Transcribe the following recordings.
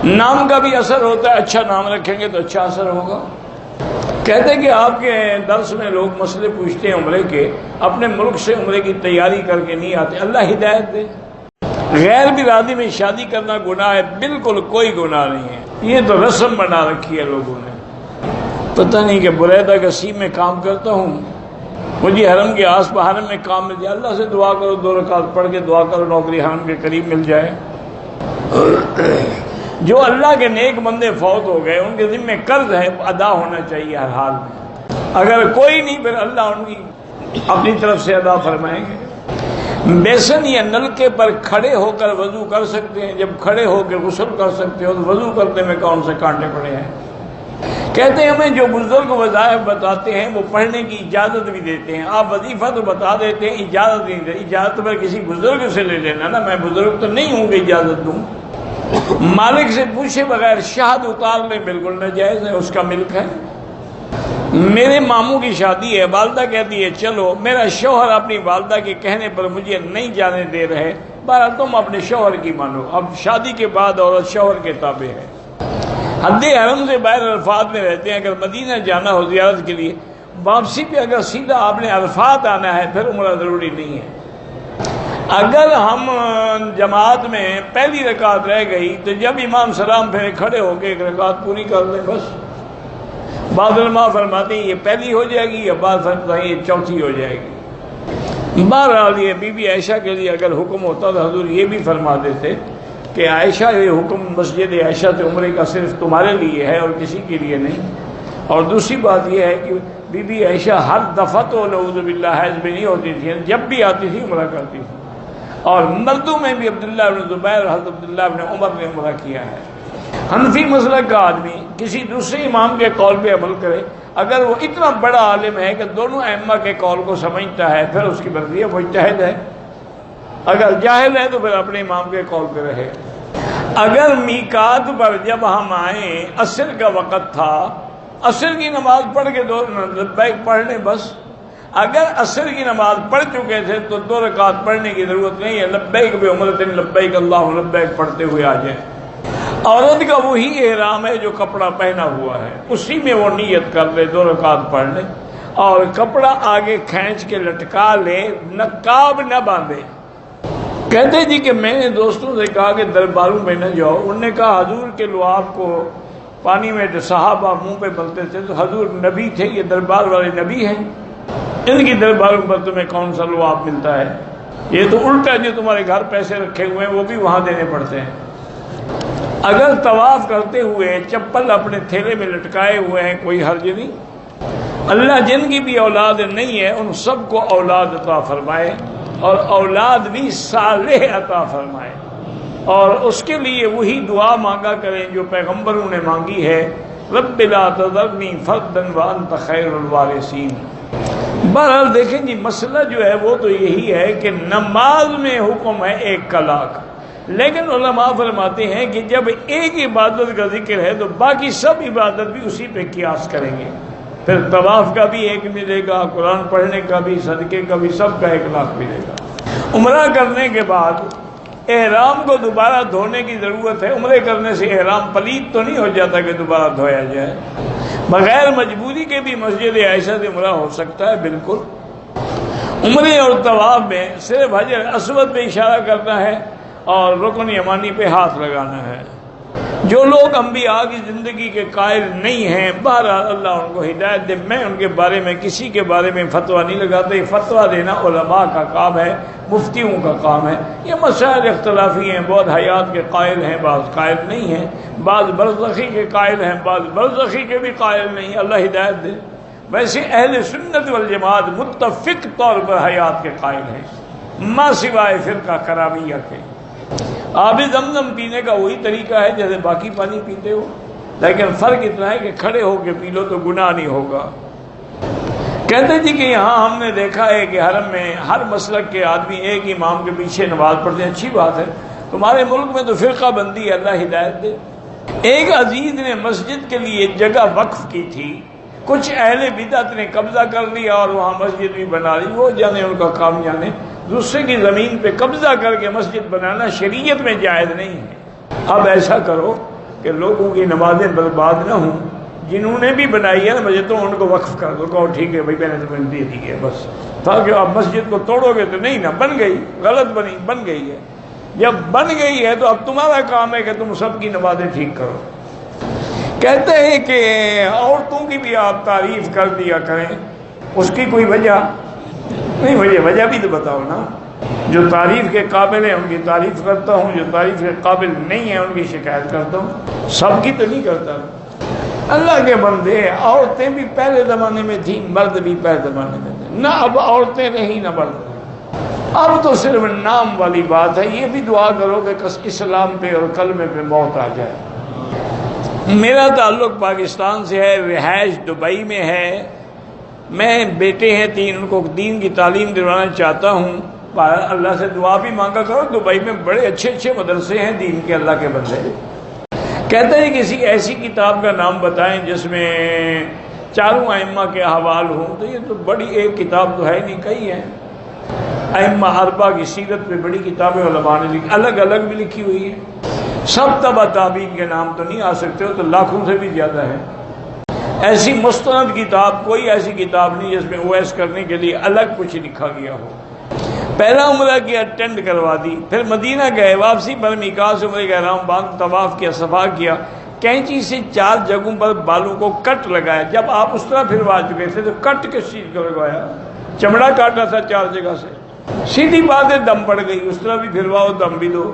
نام کا بھی اثر ہوتا ہے، اچھا نام رکھیں گے تو اچھا اثر ہوگا۔ کہتے کہ آپ کے درس میں لوگ مسئلے پوچھتے ہیں عمرے کے، اپنے ملک سے عمرے کی تیاری کر کے نہیں آتے، اللہ ہدایت دے۔ غیر برادری میں شادی کرنا گناہ ہے؟ بالکل کوئی گناہ نہیں ہے، یہ تو رسم بنا رکھی ہے لوگوں نے۔ پتہ نہیں کہ بریدہ گسیم میں کام کرتا ہوں، مجھے حرم کے آس پاس حرم میں کام مل جائے، اللہ سے دعا کرو، 2 رکعت پڑھ کے دعا کرو نوکری حرم کے قریب مل جائے۔ جو اللہ کے نیک بندے فوت ہو گئے ان کے ذمہ قرض ہے، ادا ہونا چاہیے ہر حال میں۔ اگر کوئی نہیں پھر اللہ ان کی اپنی طرف سے ادا فرمائیں گے۔ بیسن یا نلکے پر کھڑے ہو کر وضو کر سکتے ہیں، جب کھڑے ہو کے غسل کر سکتے ہو تو وضو کرنے میں کون سے کانٹے پڑے ہیں؟ کہتے ہیں ہمیں جو بزرگ وظائف بتاتے ہیں وہ پڑھنے کی اجازت بھی دیتے ہیں، آپ وظیفہ تو بتا دیتے ہیں، اجازت نہیں دیتے۔ اجازت پر کسی بزرگ سے لے لینا نا، میں بزرگ تو نہیں ہوں کہ اجازت دوں۔ مالک سے پوچھے بغیر شہد اتار لیں، بالکل ناجائز ہے، اس کا ملک ہے۔ میرے ماموں کی شادی ہے، والدہ کہتی ہے چلو، میرا شوہر اپنی والدہ کے کہنے پر مجھے نہیں جانے دے رہے، بہرحال تم اپنے شوہر کی مانو، اب شادی کے بعد عورت شوہر کے تابع ہے۔ حد حرم سے باہر عرفات میں رہتے ہیں، اگر مدینہ جانا ہو زیارت کے لیے، واپسی پہ اگر سیدھا آپ نے عرفات آنا ہے پھر عمرہ ضروری نہیں ہے۔ اگر ہم جماعت میں پہلی رکعت رہ گئی تو جب امام سلام پھیرے کھڑے ہو کے 1 رکعت پوری کر لیں بس۔ بعض علماء فرماتے ہیں یہ پہلی ہو جائے گی، یا بعض فرماتے ہیں یہ چوتھی ہو جائے گی۔ بہرحال یہ بی بی عائشہ کے لیے اگر حکم ہوتا تو حضور یہ بھی فرماتے تھے کہ عائشہ یہ حکم مسجد عائشہ سے عمرے کا صرف تمہارے لیے ہے اور کسی کے لیے نہیں۔ اور دوسری بات یہ ہے کہ بی بی عائشہ ہر دفعہ تو نعوذ باللہ حیض میں نہیں ہوتی تھی، جب بھی آتی تھی عمرہ کرتی تھی۔ اور مردوں میں بھی عبداللہ بن زبیر، حضرت عبداللہ بن عمر نے عمرہ کیا ہے۔ حنفی مسلک کا آدمی کسی دوسرے امام کے قول پہ عمل کرے، اگر وہ اتنا بڑا عالم ہے کہ دونوں ائمہ کے قول کو سمجھتا ہے، پھر اس کی مرضی ہے، مجتہد ہے۔ اگر جاہل ہے تو پھر اپنے امام کے قول پہ رہے۔ اگر میقات پر جب ہم آئیں، عصر کا وقت تھا، عصر کی نماز پڑھ کے 2 لبیک پڑھ لیں بس۔ اگر عصر کی نماز پڑھ چکے تھے تو 2 رکعت پڑھنے کی ضرورت نہیں ہے، لبیک بعمرۃ لبیک اللہم لبیک پڑھتے ہوئے آ جائیں۔ عورت کا وہی احرام ہے جو کپڑا پہنا ہوا ہے، اسی میں وہ نیت کر لے، 2 رکعت پڑھ لے، اور کپڑا آگے کھینچ کے لٹکا لے، نقاب نہ باندھے۔ کہتے جی کہ میں نے دوستوں سے کہا کہ درباروں میں نہ جاؤ، انہوں نے کہا حضور کے لعاب کو پانی میں صحابہ منہ پہ ملتے تھے تو حضور نبی تھے، یہ دربار والے نبی ہیں، ان کی درباروں پر تمہیں کون سا لعاب ملتا ہے؟ یہ تو الٹا، جو تمہارے گھر پیسے رکھے ہوئے ہیں وہ بھی وہاں دینے پڑتے ہیں۔ اگر طواف کرتے ہوئے چپل اپنے تھیلے میں لٹکائے ہوئے ہیں کوئی حرج نہیں۔ اللہ جن کی بھی اولاد نہیں ہے ان سب کو اولاد عطا فرمائے، اور اولاد بھی صالح عطا فرمائے، اور اس کے لیے وہی دعا مانگا کریں جو پیغمبروں نے مانگی ہے، رب لا تذرنی فردا وانت خیر الوارثین۔ بہرحال دیکھیں جی، مسئلہ جو ہے وہ تو یہی ہے کہ نماز میں حکم ہے 1 کلاک، لیکن علماء فرماتے ہیں کہ جب ایک عبادت کا ذکر ہے تو باقی سب عبادت بھی اسی پہ قیاس کریں گے، پھر طواف کا بھی 1 ملے گا، قرآن پڑھنے کا بھی، صدقے کا بھی، سب کا 1 لاکھ ملے گا۔ عمرہ کرنے کے بعد احرام کو دوبارہ دھونے کی ضرورت ہے، عمرے کرنے سے احرام پلید تو نہیں ہو جاتا کہ دوبارہ دھویا جائے۔ بغیر مجبوری کے بھی مسجد عائشہ سے عمرہ ہو سکتا ہے، بالکل۔ عمرے اور طواف میں صرف حجر اسود پہ اشارہ کرنا ہے اور رکن یمانی پہ ہاتھ لگانا ہے۔ جو لوگ انبیاء کی زندگی کے قائل نہیں ہیں، بہرحال اللہ ان کو ہدایت دے، میں ان کے بارے میں کسی کے بارے میں فتویٰ نہیں لگاتا، یہ فتویٰ دینا علماء کا کام ہے، مفتیوں کا کام ہے۔ یہ مسائل اختلافی ہیں، بعض حیات کے قائل ہیں، بعض قائل نہیں ہیں، بعض برزخی کے قائل ہیں، بعض برزخی کے بھی قائل نہیں، اللہ ہدایت دے۔ ویسے اہل سنت والجماعت متفق طور پر حیات کے قائل ہیں، ما سوائے فرقہ کرامیہ کے۔ آب زمزم پینے کا وہی طریقہ ہے جیسے باقی پانی پیتے ہو، لیکن فرق اتنا ہے کہ کھڑے ہو کے پی لو تو گناہ نہیں ہوگا۔ کہتے جی کہ یہاں ہم نے دیکھا ہے کہ حرم میں ہر مسلک کے آدمی ایک امام کے پیچھے نماز پڑھتے ہیں، اچھی بات ہے، تمہارے ملک میں تو فرقہ بندی ہے، اللہ ہدایت دے۔ ایک عزیز نے مسجد کے لیے جگہ وقف کی تھی، کچھ اہل بدعت نے قبضہ کر لیا اور وہاں مسجد بھی بنا لی، وہ جانے ان کا کام جانے۔ دوسرے کی زمین پہ قبضہ کر کے مسجد بنانا شریعت میں جائز نہیں ہے۔ اب ایسا کرو، کہ لوگوں کی نمازیں برباد نہ ہوں، جنہوں نے بھی بنائی ہے نا مسجد تو ان کو وقف کر دو، کہو ٹھیک ہے بھائی میں نے تمہیں دے دی ہے بس، تاکہ آپ مسجد کو توڑو گے تو نہیں نا، بن گئی، غلط بنی، بن گئی ہے، جب بن گئی ہے تو اب تمہارا کام ہے کہ تم سب کی نمازیں ٹھیک کرو۔ کہتے ہیں کہ عورتوں کی بھی آپ تعریف کر دیا کریں، اس کی کوئی وجہ نہیں، وجہ بھی تو بتاؤ نا۔ جو تعریف کے قابل ہیں ان کی تعریف کرتا ہوں، جو تعریف کے قابل نہیں ہیں ان کی شکایت کرتا ہوں، سب کی تو نہیں کرتا۔ اللہ کے بندے، عورتیں بھی پہلے زمانے میں تھیں، مرد بھی پہلے زمانے میں تھے، نہ اب عورتیں رہیں نہ مرد، اب تو صرف نام والی بات ہے۔ یہ بھی دعا کرو کہ اسلام پہ اور کلمے پہ موت آ جائے۔ میرا تعلق پاکستان سے ہے، رہائش دبئی میں ہے، میں بیٹے ہیں 3، ان کو دین کی تعلیم دلوانا چاہتا ہوں۔ اللہ سے دعا بھی مانگا کرو، دبئی میں بڑے اچھے مدرسے ہیں دین کے، اللہ کے بندے۔ کہتے ہیں کسی ایسی کتاب کا نام بتائیں جس میں چاروں ائمہ کے احوال ہوں، تو یہ تو بڑی ایک کتاب تو ہے نہیں، کئی ہیں۔ ائمہ اربعہ کی سیرت پہ بڑی کتابیں علماء نے لکھی، الگ الگ بھی لکھی ہوئی ہیں، سب تبع تابعین کے نام تو نہیں آ سکتے، تو لاکھوں سے بھی زیادہ ہے۔ ایسی مستند کتاب، کوئی ایسی کتاب نہیں جس میں اویس کرنے کے لیے الگ کچھ لکھا گیا ہو۔ پہلا عمرہ کیا، اٹینڈ کروا دی، پھر مدینہ گئے، واپسی پر میقات سے عمرہ کے احرام باندھ، طواف کیا، صفا کیا، کینچی سے 4 جگہوں پر بالوں کو کٹ لگایا۔ جب آپ اس طرح پھروا چکے تھے تو کٹ کس چیز کو لگوایا؟ چمڑا کاٹا تھا 4 جگہ سے، سیدھی بات ہے، دم پڑ گئی، اس طرح بھی پھرواؤ، دم بھی دو۔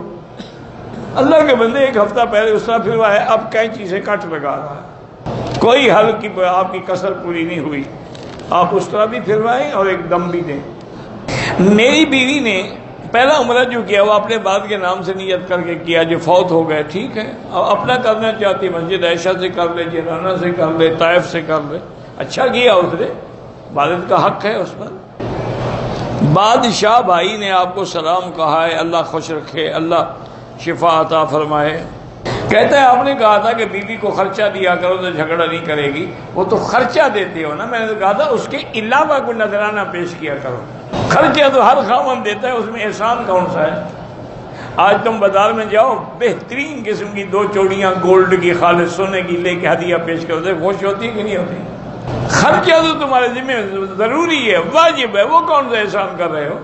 اللہ کے بندے 1 ہفتہ پہلے اس طرح پھروایا، اب کینچی سے کٹ لگا رہا ہے، کوئی حل کی آپ کی کسر پوری نہیں ہوئی، آپ اس طرح بھی پھروائیں اور ایک دم بھی دیں۔ میری بیوی نے پہلا عمرہ جو کیا وہ اپنے بعد کے نام سے نیت کر کے کیا، جو فوت ہو گئے، ٹھیک ہے، اب اپنا کرنا چاہتی، مسجد عائشہ سے کر لے، جیرانہ سے کر لے، طائف سے کر لے، اچھا کیا اس نے، والد کا حق ہے اس پر۔ بادشاہ بھائی نے آپ کو سلام کہا ہے، اللہ خوش رکھے، اللہ شفا عطا فرمائے۔ کہتا ہے آپ نے کہا تھا کہ بیوی کو خرچہ دیا کرو تو جھگڑا نہیں کرے گی، وہ تو خرچہ دیتے ہو نا، میں نے تو کہا تھا اس کے علاوہ کوئی نذرانہ پیش کیا کرو۔ خرچہ تو ہر خاوند دیتا ہے، اس میں احسان کون سا ہے؟ آج تم بازار میں جاؤ، بہترین قسم کی 2 چوڑیاں گولڈ کی خالص سونے کی لے کے ہدیہ پیش کرو، تو خوش ہوتی ہے کہ نہیں ہوتی؟ خرچہ تو تمہارے ذمہ ضروری ہے، واجب ہے، وہ کون سا احسان کر رہے ہو؟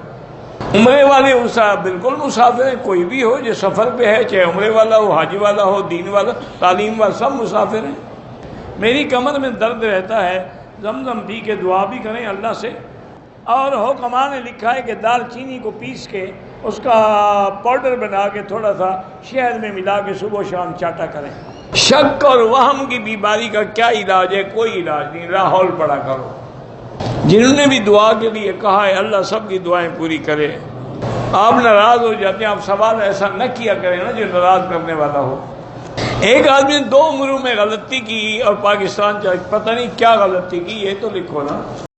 عمرے والے بالکل مسافر ہیں، کوئی بھی ہو جو سفر پہ ہے، چاہے عمرے والا ہو، حاجی والا ہو، دین والا، تعلیم والا، سب مسافر ہیں۔ میری کمر میں درد رہتا ہے، زمزم پی کے دعا بھی کریں اللہ سے، اور حکماں نے لکھا ہے کہ دال چینی کو پیس کے اس کا پاؤڈر بنا کے تھوڑا سا شہد میں ملا کے صبح و شام چاٹا کریں۔ شک اور وہم کی بیماری کا کیا علاج ہے؟ کوئی علاج نہیں، لاہور پڑا کرو۔ جنہوں نے بھی دعا کے لیے کہا ہے اللہ سب کی دعائیں پوری کرے۔ آپ ناراض ہو جاتے ہیں، آپ سوال ایسا نہ کیا کریں نا جو ناراض کرنے والا ہو۔ ایک آدمی نے 2 عمروں میں غلطی کی اور پاکستان پتہ نہیں کیا غلطی کی، یہ تو لکھو نا۔